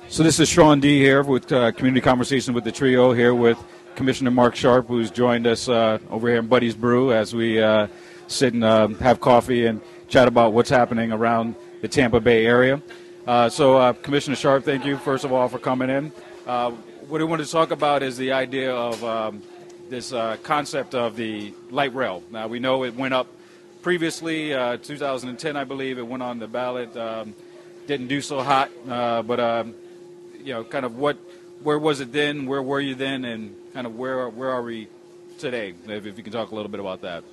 So this is Sean D. here with Community Conversation with the Trio, here with Commissioner Mark Sharpe, who's joined us over here in Buddy's Brew as we sit and have coffee and chat about what's happening around the Tampa Bay area. Commissioner Sharpe, thank you, first of all, for coming in. What I want to talk about is the idea of this concept of the light rail. Now, we know it went up previously, 2010, I believe, it went on the ballot. Didn't do so hot, but kind of where was it then, where were you then, and kind of where are we today, if you can talk a little bit about that.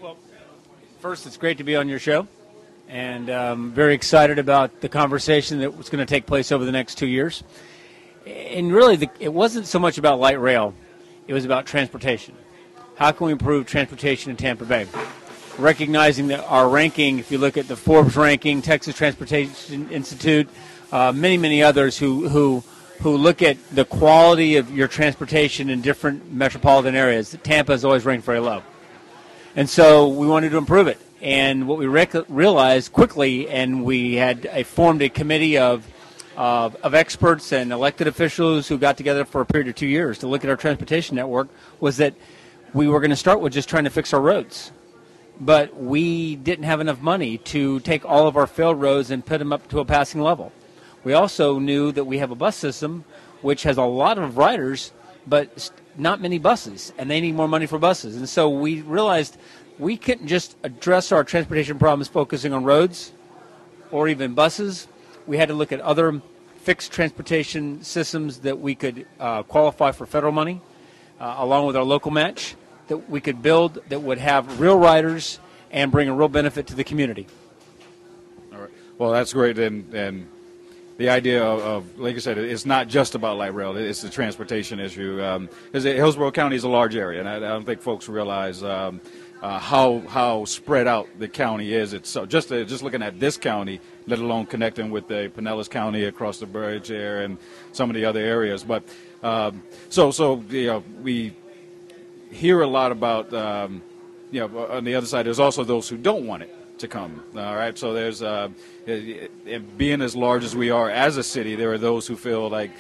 Well, first, it's great to be on your show, and very excited about the conversation that was going to take place over the next 2 years. And really, it wasn't so much about light rail, it was about transportation. How can we improve transportation in Tampa Bay? Recognizing that our ranking, if you look at the Forbes ranking, Texas Transportation Institute, many others who look at the quality of your transportation in different metropolitan areas, Tampa is always ranked very low. And so we wanted to improve it. And what we realized quickly, and we had formed a committee of experts and elected officials who got together for a period of 2 years to look at our transportation network, was that we were going to start with just trying to fix our roads. But we didn't have enough money to take all of our failed roads and put them up to a passing level. We also knew that we have a bus system which has a lot of riders, but not many buses, and they need more money for buses. And so we realized we couldn't just address our transportation problems focusing on roads or even buses. We had to look at other fixed transportation systems that we could qualify for federal money, along with our local match, that we could build that would have real riders and bring a real benefit to the community. All right. Well, that's great. And the idea of, like I said, it's not just about light rail. It's the transportation issue. Because Hillsborough County is a large area, and I don't think folks realize how spread out the county is. It's so just looking at this county, let alone connecting with the Pinellas County across the bridge there and some of the other areas. But we hear a lot about on the other side. There's also those who don't want it to come. All right, so there's being as large as we are as a city, there are those who feel like,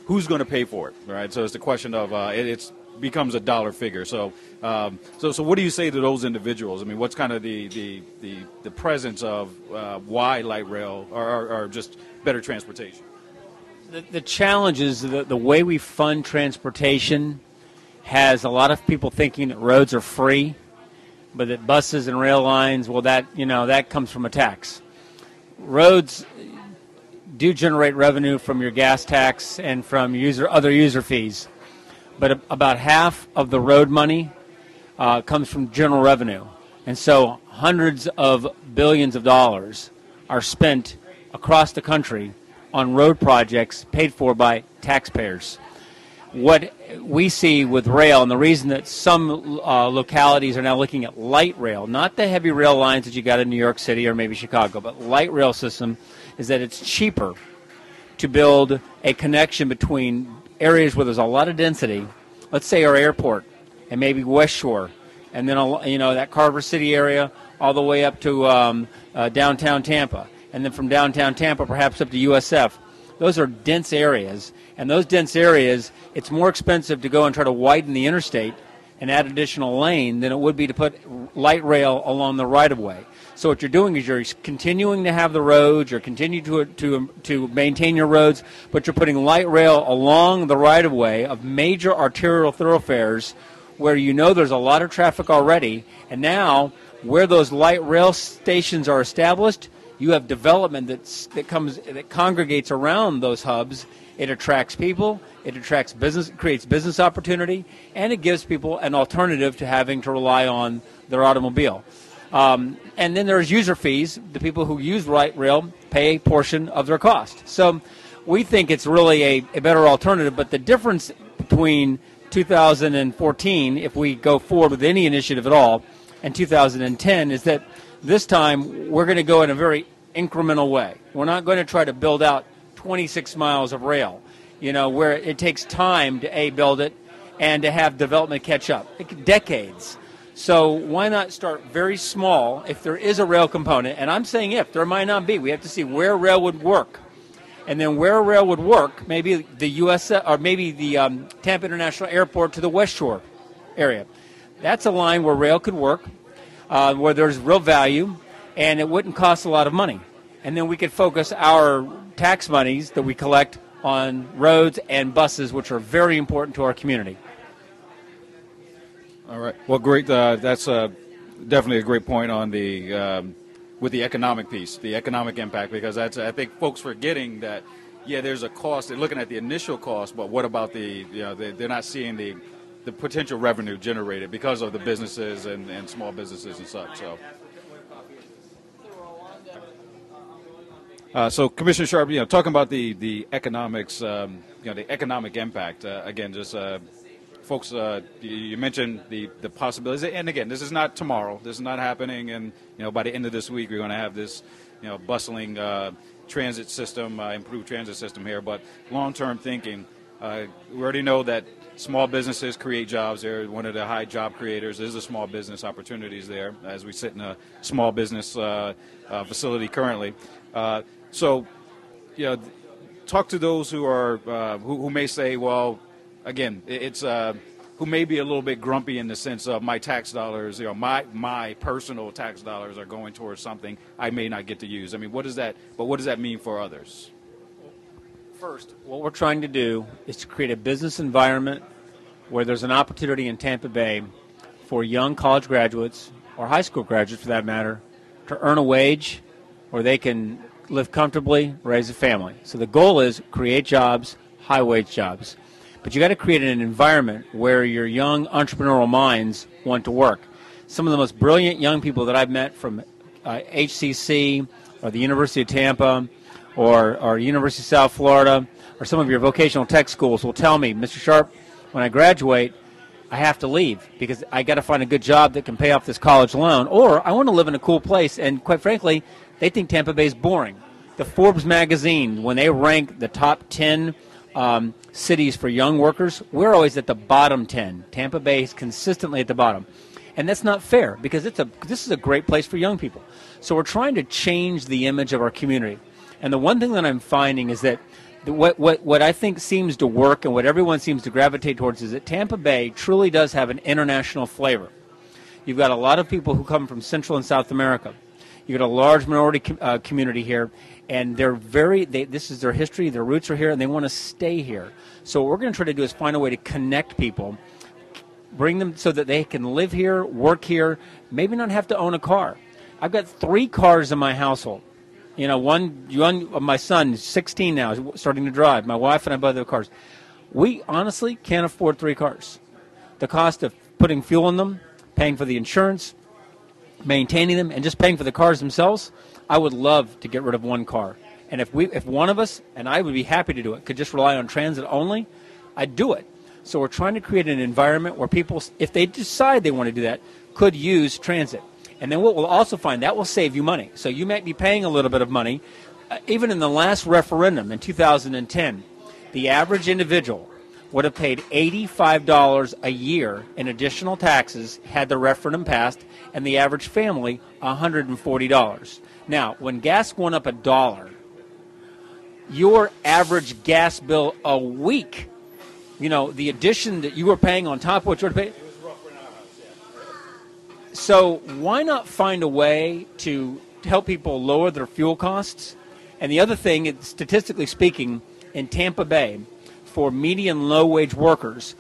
who's going to pay for it? All right, so it's the question of it becomes a dollar figure. So what do you say to those individuals? I mean, what's kind of the presence of why light rail or just better transportation? The challenge is the way we fund transportation has a lot of people thinking that roads are free, but that buses and rail lines, well, that comes from a tax. Roads do generate revenue from your gas tax and from other user fees, but about half of the road money comes from general revenue. And so hundreds of billions of dollars are spent across the country on road projects paid for by taxpayers. What we see with rail, and the reason that some localities are now looking at light rail, not the heavy rail lines that you got in New York City or maybe Chicago, but light rail system, is that it's cheaper to build a connection between areas where there's a lot of density, let's say our airport and maybe West Shore, and then that Carver City area all the way up to downtown Tampa, and then from downtown Tampa perhaps up to USF. Those are dense areas, and those dense areas, it's more expensive to go and try to widen the interstate and add additional lane than it would be to put light rail along the right-of-way. So what you're doing is you're continuing to have the roads, you're continuing to maintain your roads, but you're putting light rail along the right-of-way of major arterial thoroughfares where there's a lot of traffic already, and now where those light rail stations are established, you have development that congregates around those hubs. It attracts people, it attracts business, creates business opportunity, and it gives people an alternative to having to rely on their automobile. And then there's user fees. The people who use light rail pay a portion of their cost. So we think it's really a better alternative, but the difference between 2014, if we go forward with any initiative at all, and 2010 is that this time we're going to go in a very incremental way. We're not going to try to build out 26 miles of rail, where it takes time to build it and to have development catch up. Decades. So why not start very small if there is a rail component? And I'm saying if, there might not be. We have to see where rail would work. And then where a rail would work, maybe the U.S. or maybe the Tampa International Airport to the West Shore area. That's a line where rail could work, where there's real value, and it wouldn't cost a lot of money. And then we could focus our tax monies that we collect on roads and buses, which are very important to our community. All right. Well, great. That's definitely a great point on the with the economic piece, the economic impact, because that's, I think folks forgetting that, yeah, there's a cost. They're looking at the initial cost, but what about they're not seeing the potential revenue generated because of the businesses and small businesses and such. So, Commissioner Sharpe, talking about the economics, the economic impact. Again, just folks, you mentioned the possibilities, and again, this is not tomorrow. This is not happening, and by the end of this week, we're going to have this, bustling transit system, improved transit system here. But long-term thinking, we already know that small businesses create jobs. They're one of the high job creators. There's a small business opportunities there as we sit in a small business facility currently. So, talk to those who are who may say, well, again, it's who may be a little bit grumpy in the sense of my tax dollars, my personal tax dollars are going towards something I may not get to use. I mean, what does that mean for others? First, what we're trying to do is to create a business environment where there's an opportunity in Tampa Bay for young college graduates or high school graduates, for that matter, to earn a wage where they can live comfortably, raise a family. So the goal is create jobs, high-wage jobs. But you got to create an environment where your young entrepreneurial minds want to work. Some of the most brilliant young people that I've met from HCC or the University of Tampa or University of South Florida or some of your vocational tech schools will tell me, Mr. Sharpe, when I graduate, I have to leave because I got to find a good job that can pay off this college loan, or I want to live in a cool place. And quite frankly, they think Tampa Bay is boring. The Forbes magazine, when they rank the top 10 cities for young workers, we're always at the bottom 10. Tampa Bay is consistently at the bottom. And that's not fair because this is a great place for young people. So we're trying to change the image of our community. And the one thing that I'm finding is that what I think seems to work and what everyone seems to gravitate towards is that Tampa Bay truly does have an international flavor. You've got a lot of people who come from Central and South America. You've got a large minority community here, and this is their history, their roots are here, and they want to stay here. So what we're going to try to do is find a way to connect people, bring them so that they can live here, work here, maybe not have to own a car. I've got 3 cars in my household. One my son is 16 now, is starting to drive. My wife and I both have cars. We honestly can't afford 3 cars. The cost of putting fuel in them, paying for the insurance, maintaining them, and just paying for the cars themselves, I would love to get rid of 1 car. And if one of us, and I would be happy to do it, could just rely on transit only, I'd do it. So we're trying to create an environment where people, if they decide they want to do that, could use transit. And then what we'll also find, that will save you money. So you might be paying a little bit of money. Even in the last referendum in 2010, the average individual would have paid $85 a year in additional taxes had the referendum passed, and the average family $140. Now, when gas went up $1, your average gas bill a week, the addition that you were paying on top of what you were paying. So why not find a way to help people lower their fuel costs? And the other thing, statistically speaking, in Tampa Bay, for median low-wage workers,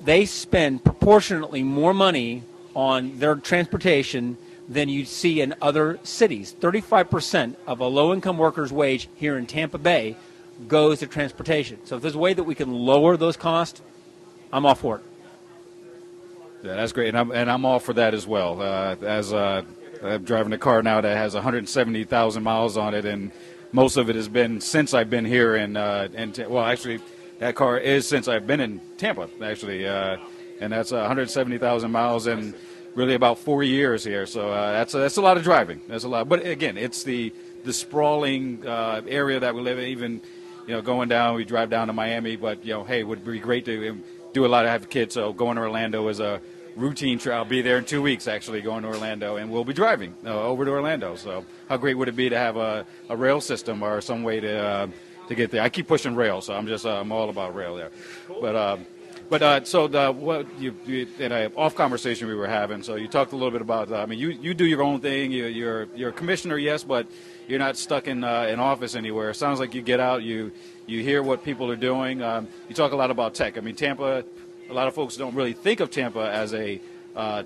they spend proportionately more money on their transportation than you see in other cities. 35% of a low-income worker's wage here in Tampa Bay goes to transportation. So if there's a way that we can lower those costs, I'm all for it. Yeah, that's great, and I'm all for that as well. I'm driving a car now that has 170,000 miles on it, and most of it has been since I've been here. Actually, that car is since I've been in Tampa, actually, and that's 170,000 miles and really about 4 years here. So that's a lot of driving. That's a lot. But again, it's the sprawling area that we live in. Even going down, we drive down to Miami, but hey, it would be great to do a lot. I have kids, so going to Orlando is a routine trip. I'll be there in 2 weeks, actually, going to Orlando, and we'll be driving over to Orlando. So how great would it be to have a rail system or some way to to get there. I keep pushing rail, so I'm all about rail there. So what you in an off conversation we were having, so you talked a little bit about. I mean, you do your own thing. You're a commissioner, yes, but you're not stuck in an office anywhere. It sounds like you get out, you hear what people are doing. You talk a lot about tech. I mean, Tampa. A lot of folks don't really think of Tampa as a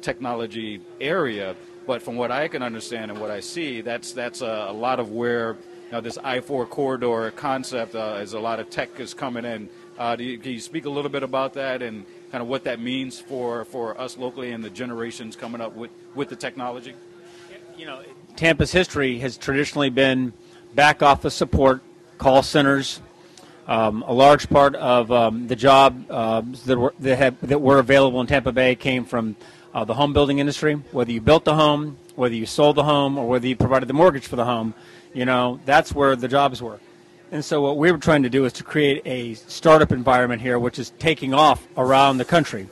technology area, but from what I can understand and what I see, that's a lot of where this I-4 corridor concept is a lot of tech is coming in. Can you speak a little bit about that and kind of what that means for us locally and the generations coming up with the technology? Tampa's history has traditionally been back office support, call centers. A large part of the job that were available in Tampa Bay came from the home building industry. Whether you built the home, whether you sold the home, or whether you provided the mortgage for the home, that's where the jobs were. And so what we were trying to do is to create a startup environment here, which is taking off around the country.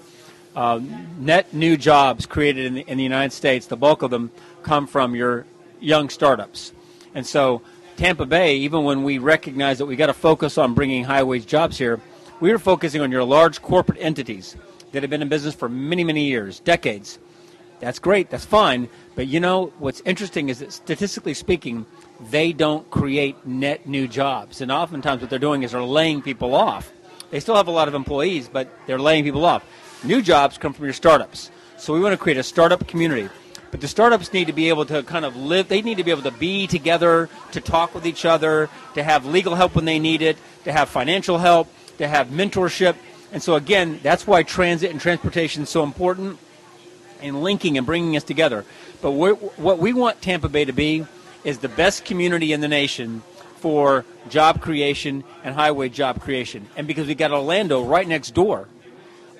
Net new jobs created in the United States, the bulk of them come from your young startups. And so Tampa Bay, even when we recognize that we got to focus on bringing high-wage jobs here, we were focusing on your large corporate entities that have been in business for many, many years, decades. That's great. That's fine. But what's interesting is that statistically speaking, they don't create net new jobs. And oftentimes what they're doing is they're laying people off. They still have a lot of employees, but they're laying people off. New jobs come from your startups. So we want to create a startup community. But the startups need to be able to kind of live. They need to be able to be together, to talk with each other, to have legal help when they need it, to have financial help, to have mentorship. And so, again, that's why transit and transportation is so important in linking and bringing us together. But what we want Tampa Bay to be is the best community in the nation for job creation and highway job creation. And because we got Orlando right next door,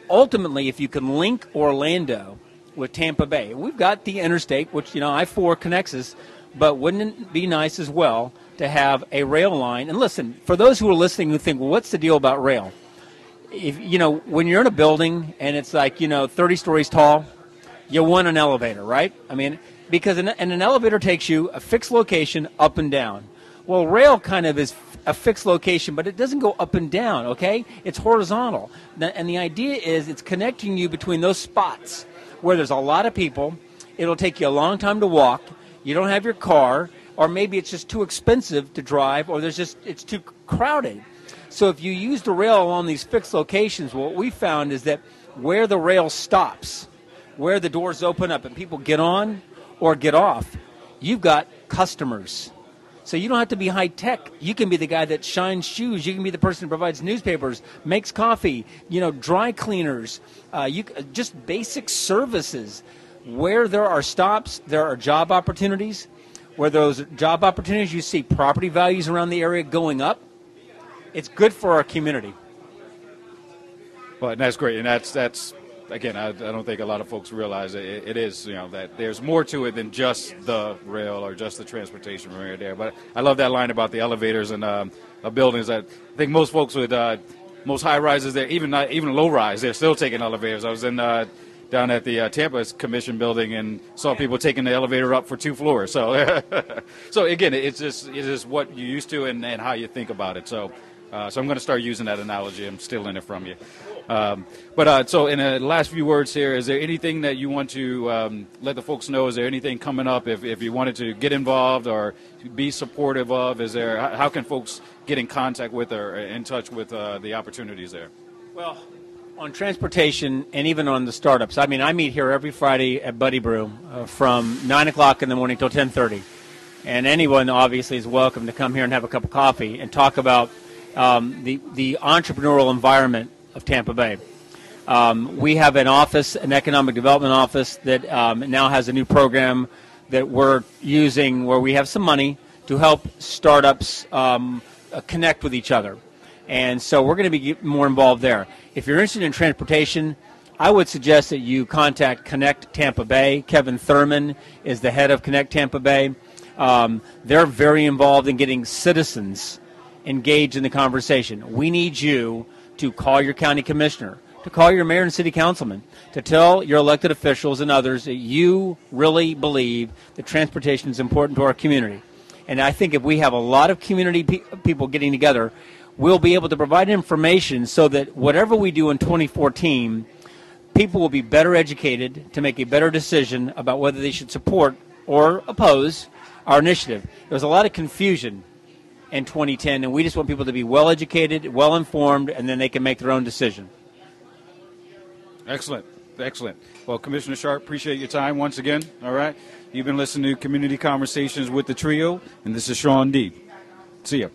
ultimately, if you can link Orlando with Tampa Bay, we've got the interstate, which, I-4 connects us, but wouldn't it be nice as well to have a rail line? And listen, for those who are listening who think, well, what's the deal about rail? If when you're in a building and it's like, 30 stories tall, you want an elevator, right? I mean, because an elevator takes you a fixed location up and down. Well, rail kind of is a fixed location, but it doesn't go up and down, okay? It's horizontal. And the idea is it's connecting you between those spots where there's a lot of people. It'll take you a long time to walk. You don't have your car, or maybe it's just too expensive to drive, or it's too crowded. So if you use the rail along these fixed locations, what we found is that where the rail stops, where the doors open up and people get on or get off, you've got customers. So you don't have to be high tech. You can be the guy that shines shoes. You can be the person who provides newspapers, makes coffee, dry cleaners, just basic services. Where there are stops, there are job opportunities. Where those job opportunities, you see property values around the area going up. It's good for our community. Well, that's great, and that's again, I don't think a lot of folks realize it is, that there's more to it than just the rail or just the transportation right there. But I love that line about the elevators and buildings. I think most folks with most high rises there, even low rise, they're still taking elevators. I was down at the Tampa Commission building and saw people taking the elevator up for 2 floors. So, so again, it's just what you're used to and how you think about it. So I'm going to start using that analogy. I'm stealing it from you. So in the last few words here, is there anything that you want to let the folks know? Is there anything coming up if you wanted to get involved or be supportive of? How can folks get in contact with or in touch with the opportunities there? Well, on transportation and even on the startups, I meet here every Friday at Buddy Brew from 9 o'clock in the morning till 10:30. And anyone obviously is welcome to come here and have a cup of coffee and talk about the entrepreneurial environment of Tampa Bay. We have an economic development office that now has a new program that we're using where we have some money to help startups connect with each other. And so we're going to be more involved there. If you're interested in transportation, I would suggest that you contact Connect Tampa Bay. Kevin Thurman is the head of Connect Tampa Bay. They're very involved in getting citizens engaged in the conversation. We need you to call your county commissioner, to call your mayor and city councilman, to tell your elected officials and others that you really believe that transportation is important to our community. And I think if we have a lot of community people getting together, we'll be able to provide information so that whatever we do in 2014, people will be better educated to make a better decision about whether they should support or oppose our initiative. There was a lot of confusion in 2010, and we just want people to be well educated, well informed, and then they can make their own decision. Excellent. Excellent. Well, Commissioner Sharpe, appreciate your time once again. All right. You've been listening to Community Conversations with the Trio, and this is Sean D. See ya.